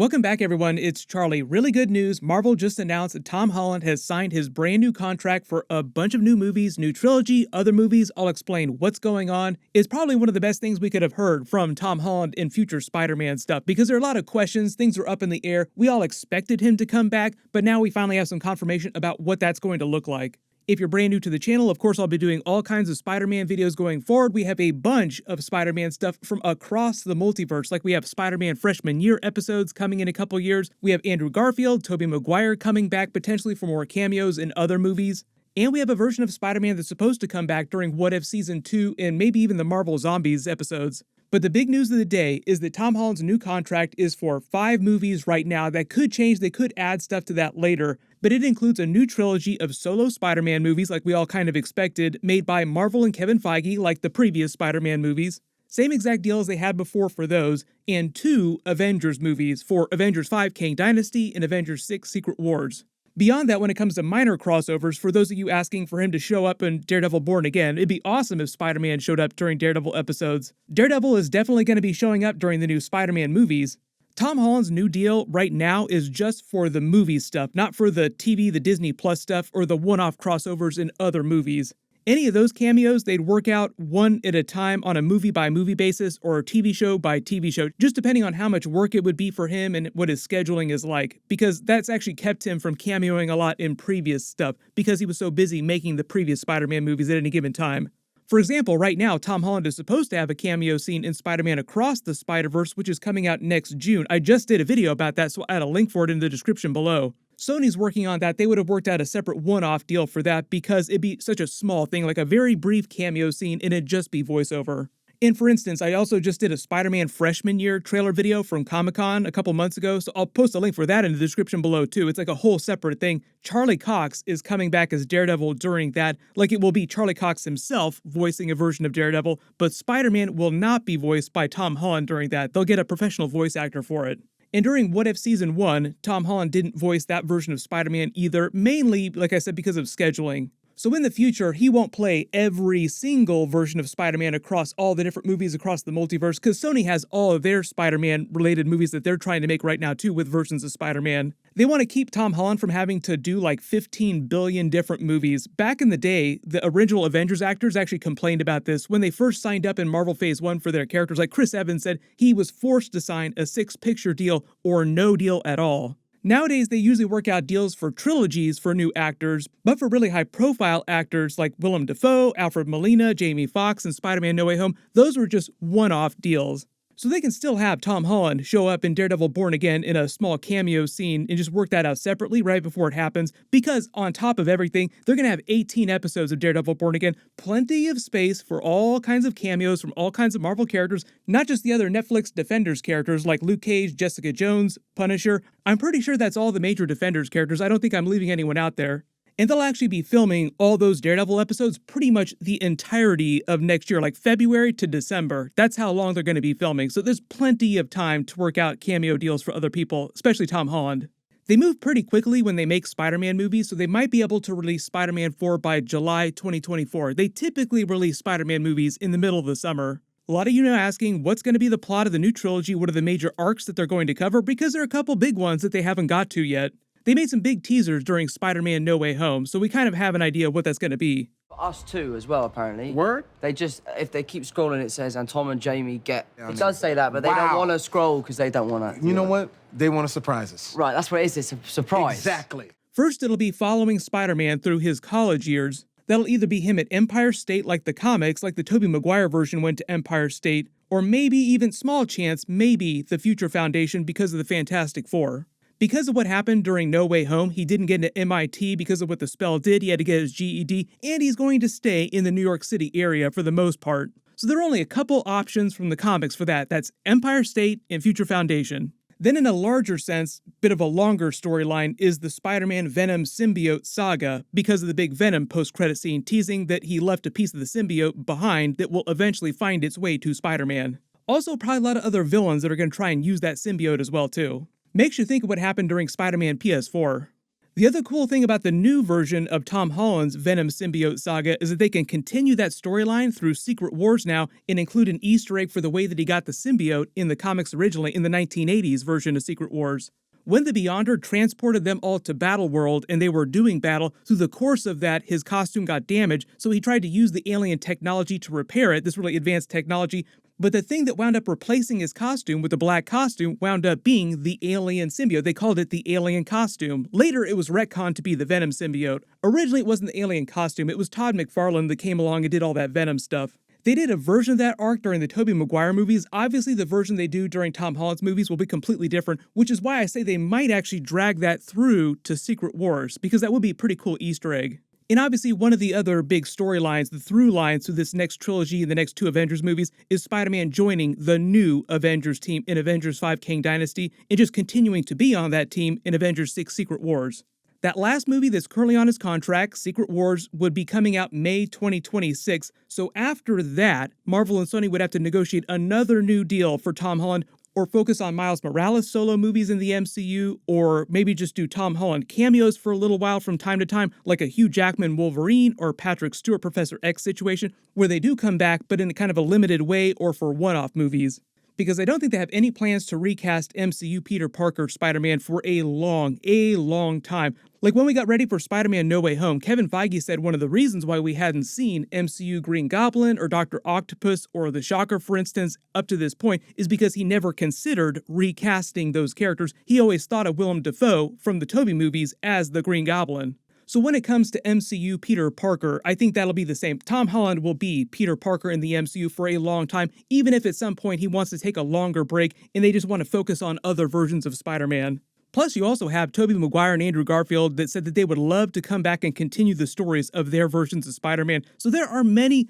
Welcome back, everyone. It's Charlie. Really good news. Marvel just announced that Tom Holland has signed his brand new contract for a bunch of new movies, new trilogy, other movies. I'll explain what's going on. It's probably one of the best things we could have heard from Tom Holland in future Spider-Man stuff because there are a lot of questions. Things are up in the air. We all expected him to come back, but now we finally have some confirmation about what that's going to look like. If you're brand new to the channel, of course, I'll be doing all kinds of Spider-Man videos going forward. We have a bunch of Spider-Man stuff from across the multiverse, like we have Spider-Man Freshman Year episodes coming in a couple years. We have Andrew Garfield, Tobey Maguire coming back potentially for more cameos in other movies. And we have a version of Spider-Man that's supposed to come back during What If Season 2 and maybe even the Marvel Zombies episodes. But the big news of the day is that Tom Holland's new contract is for 5 movies right now. That could change, they could add stuff to that later, but it includes a new trilogy of solo Spider-Man movies like we all kind of expected, made by Marvel and Kevin Feige like the previous Spider-Man movies. Same exact deal as they had before for those, and 2 Avengers movies for Avengers 5 Kang Dynasty and Avengers 6 Secret Wars. Beyond that, when it comes to minor crossovers, for those of you asking for him to show up in Daredevil Born Again, it'd be awesome if Spider-Man showed up during Daredevil episodes. Daredevil is definitely going to be showing up during the new Spider-Man movies. Tom Holland's new deal right now is just for the movie stuff, not for the TV, the Disney Plus stuff, or the one-off crossovers in other movies. Any of those cameos, they'd work out one at a time on a movie-by-movie basis or a TV show by TV show, just depending on how much work it would be for him and what his scheduling is like, because that's actually kept him from cameoing a lot in previous stuff, because he was so busy making the previous Spider-Man movies at any given time. For example, right now, Tom Holland is supposed to have a cameo scene in Spider-Man Across the Spider-Verse, which is coming out next June. I just did a video about that, so I'll add a link for it in the description below. Sony's working on that. They would have worked out a separate one-off deal for that because it'd be such a small thing, like a very brief cameo scene, and it'd just be voiceover. And for instance, I also just did a Spider-Man Freshman Year trailer video from Comic-Con a couple months ago, so I'll post a link for that in the description below too. It's like a whole separate thing. Charlie Cox is coming back as Daredevil during that, like it will be Charlie Cox himself voicing a version of Daredevil, but Spider-Man will not be voiced by Tom Holland during that. They'll get a professional voice actor for it. And during What If Season 1, Tom Holland didn't voice that version of Spider-Man either, mainly, like I said, because of scheduling. So in the future, he won't play every single version of Spider-Man across all the different movies across the multiverse, because Sony has all of their Spider-Man-related movies that they're trying to make right now, too, with versions of Spider-Man. They want to keep Tom Holland from having to do like 15 billion different movies. Back in the day, the original Avengers actors actually complained about this when they first signed up in Marvel Phase 1 for their characters. Like Chris Evans said, he was forced to sign a 6-picture deal or no deal at all. Nowadays, they usually work out deals for trilogies for new actors, but for really high-profile actors like Willem Dafoe, Alfred Molina, Jamie Foxx, and Spider-Man No Way Home, those were just one-off deals. So they can still have Tom Holland show up in Daredevil Born Again in a small cameo scene and just work that out separately right before it happens, because on top of everything, they're going to have 18 episodes of Daredevil Born Again, plenty of space for all kinds of cameos from all kinds of Marvel characters, not just the other Netflix Defenders characters like Luke Cage, Jessica Jones, Punisher. I'm pretty sure that's all the major Defenders characters. I don't think I'm leaving anyone out there. And they'll actually be filming all those Daredevil episodes pretty much the entirety of next year, like February to December. That's how long they're going to be filming. So there's plenty of time to work out cameo deals for other people, especially Tom Holland. They move pretty quickly when they make Spider-Man movies, so they might be able to release Spider-Man 4 by July 2024. They typically release Spider-Man movies in the middle of the summer. A lot of you know asking, what's going to be the plot of the new trilogy? What are the major arcs that they're going to cover? Because there are a couple big ones that they haven't got to yet. They made some big teasers during Spider-Man No Way Home, so we kind of have an idea of what that's going to be. Us too, as well, apparently. Word? They just, if they keep scrolling, it says, and Tom and Jamie get... It does say that, but they don't Wow. want to scroll because they don't want to... You know what? They want to surprise us. Right, that's what it is. It's a surprise. Exactly. First, it'll be following Spider-Man through his college years. That'll either be him at Empire State like the comics, like the Tobey Maguire version went to Empire State, or maybe even small chance, maybe the Future Foundation because of the Fantastic Four. Because of what happened during No Way Home, he didn't get into MIT because of what the spell did. He had to get his GED, and he's going to stay in the New York City area for the most part. So there are only a couple options from the comics for that. That's Empire State and Future Foundation. Then in a larger sense, bit of a longer storyline, is the Spider-Man Venom Symbiote saga, because of the big Venom post-credit scene teasing that he left a piece of the symbiote behind that will eventually find its way to Spider-Man. Also, probably a lot of other villains that are going to try and use that symbiote as well, too. Makes you think of what happened during Spider-Man PS4. The other cool thing about the new version of Tom Holland's Venom Symbiote saga is that they can continue that storyline through Secret Wars now and include an Easter egg for the way that he got the symbiote in the comics originally in the 1980s version of Secret Wars. When the Beyonder transported them all to Battle World and they were doing battle, through the course of that, his costume got damaged, so he tried to use the alien technology to repair it, this really advanced technology, but the thing that wound up replacing his costume with the black costume wound up being the alien symbiote. They called it the alien costume. Later, it was retconned to be the Venom symbiote. Originally, it wasn't the alien costume, it was Todd McFarlane that came along and did all that Venom stuff. They did a version of that arc during the Tobey Maguire movies. Obviously, the version they do during Tom Holland's movies will be completely different, which is why I say they might actually drag that through to Secret Wars, because that would be a pretty cool Easter egg. And obviously, one of the other big storylines, the through lines through this next trilogy and the next two Avengers movies, is Spider-Man joining the new Avengers team in Avengers 5 Kang Dynasty, and just continuing to be on that team in Avengers 6 Secret Wars. That last movie that's currently on his contract, Secret Wars, would be coming out May 2026, so after that, Marvel and Sony would have to negotiate another new deal for Tom Holland, or focus on Miles Morales solo movies in the MCU, or maybe just do Tom Holland cameos for a little while from time to time, like a Hugh Jackman Wolverine or Patrick Stewart Professor X situation, where they do come back but in a kind of a limited way or for one-off movies. Because I don't think they have any plans to recast MCU Peter Parker Spider-Man for a long time. Like when we got ready for Spider-Man No Way Home, Kevin Feige said one of the reasons why we hadn't seen MCU Green Goblin or Dr. Octopus or the Shocker, for instance, up to this point is because he never considered recasting those characters. He always thought of Willem Dafoe from the Tobey movies as the Green Goblin. So when it comes to MCU Peter Parker, I think that'll be the same. Tom Holland will be Peter Parker in the MCU for a long time, even if at some point he wants to take a longer break and they just want to focus on other versions of Spider-Man. Plus, you also have Tobey Maguire and Andrew Garfield that said that they would love to come back and continue the stories of their versions of Spider-Man. So there are many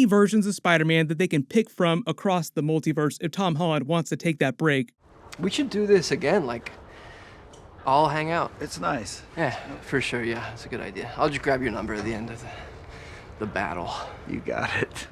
versions of Spider-Man that they can pick from across the multiverse if Tom Holland wants to take that break. We should do this again, like, all hang out. It's nice. Yeah, for sure, yeah, it's a good idea. I'll just grab your number at the end of the battle. You got it.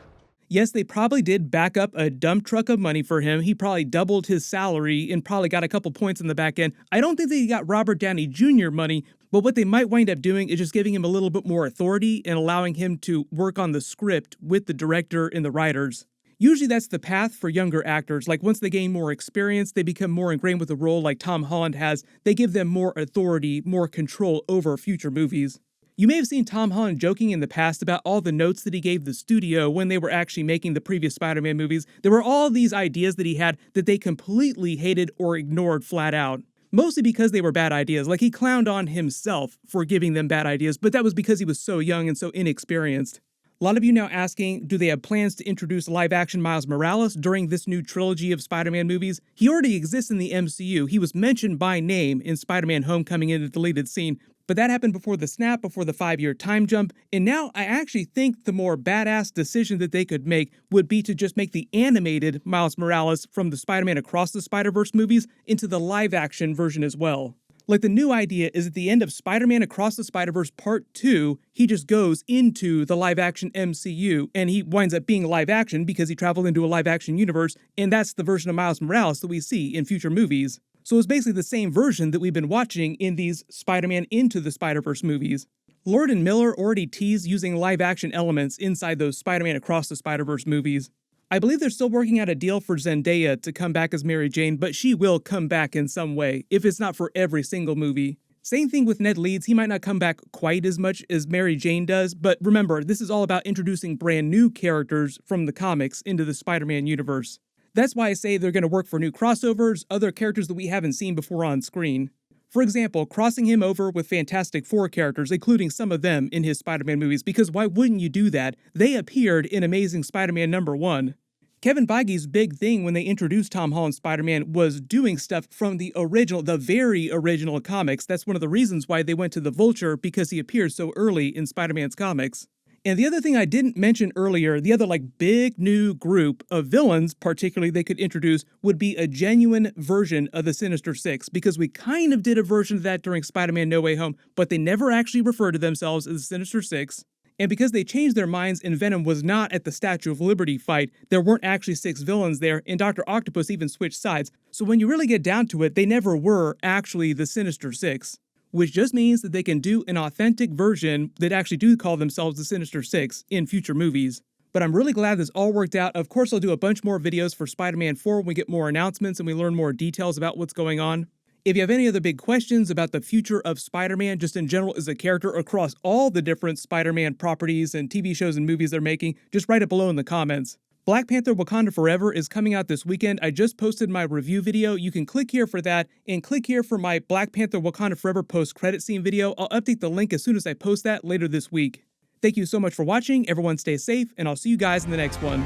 Yes, they probably did back up a dump truck of money for him. He probably doubled his salary and probably got a couple points in the back end. I don't think they got Robert Downey Jr. money, but what they might wind up doing is just giving him a little bit more authority and allowing him to work on the script with the director and the writers. Usually that's the path for younger actors. Like once they gain more experience, they become more ingrained with the role like Tom Holland has. They give them more authority, more control over future movies. You may have seen Tom Holland joking in the past about all the notes that he gave the studio when they were actually making the previous Spider-Man movies. There were all these ideas that he had that they completely hated or ignored flat out. Mostly because they were bad ideas. Like he clowned on himself for giving them bad ideas, but that was because he was so young and so inexperienced. A lot of you now asking, do they have plans to introduce live-action Miles Morales during this new trilogy of Spider-Man movies? He already exists in the MCU. He was mentioned by name in Spider-Man Homecoming in the deleted scene, but that happened before the snap, before the 5-year time jump, and now I actually think the more badass decision that they could make would be to just make the animated Miles Morales from the Spider-Man Across the Spider-Verse movies into the live-action version as well. Like the new idea is at the end of Spider-Man Across the Spider-Verse Part 2, he just goes into the live-action MCU, and he winds up being live-action because he traveled into a live-action universe, and that's the version of Miles Morales that we see in future movies. So it's basically the same version that we've been watching in these Spider-Man Into the Spider-Verse movies. Lord and Miller already teased using live-action elements inside those Spider-Man Across the Spider-Verse movies. I believe they're still working out a deal for Zendaya to come back as Mary Jane, but she will come back in some way, if it's not for every single movie. Same thing with Ned Leeds, he might not come back quite as much as Mary Jane does, but remember, this is all about introducing brand new characters from the comics into the Spider-Man universe. That's why I say they're going to work for new crossovers, other characters that we haven't seen before on screen. For example, crossing him over with Fantastic Four characters, including some of them in his Spider-Man movies, because why wouldn't you do that? They appeared in Amazing Spider-Man #1. Kevin Feige's big thing when they introduced Tom Holland's Spider-Man was doing stuff from the original, the very original comics. That's one of the reasons why they went to the Vulture, because he appears so early in Spider-Man's comics. And the other thing I didn't mention earlier, the other big new group of villains, particularly they could introduce, would be a genuine version of the Sinister Six, because we kind of did a version of that during Spider-Man No Way Home, but they never actually referred to themselves as the Sinister Six. And because they changed their minds and Venom was not at the Statue of Liberty fight, there weren't actually 6 villains there, and Dr. Octopus even switched sides. So when you really get down to it, they never were actually the Sinister Six. which just means that they can do an authentic version that actually do call themselves the Sinister Six in future movies. But I'm really glad this all worked out. Of course, I'll do a bunch more videos for Spider-Man 4 when we get more announcements and we learn more details about what's going on. If you have any other big questions about the future of Spider-Man just in general as a character across all the different Spider-Man properties and TV shows and movies they're making, just write it below in the comments. Black Panther Wakanda Forever is coming out this weekend. I just posted my review video. You can click here for that and click here for my Black Panther Wakanda Forever post-credit scene video. I'll update the link as soon as I post that later this week. Thank you so much for watching. Everyone stay safe, and I'll see you guys in the next one.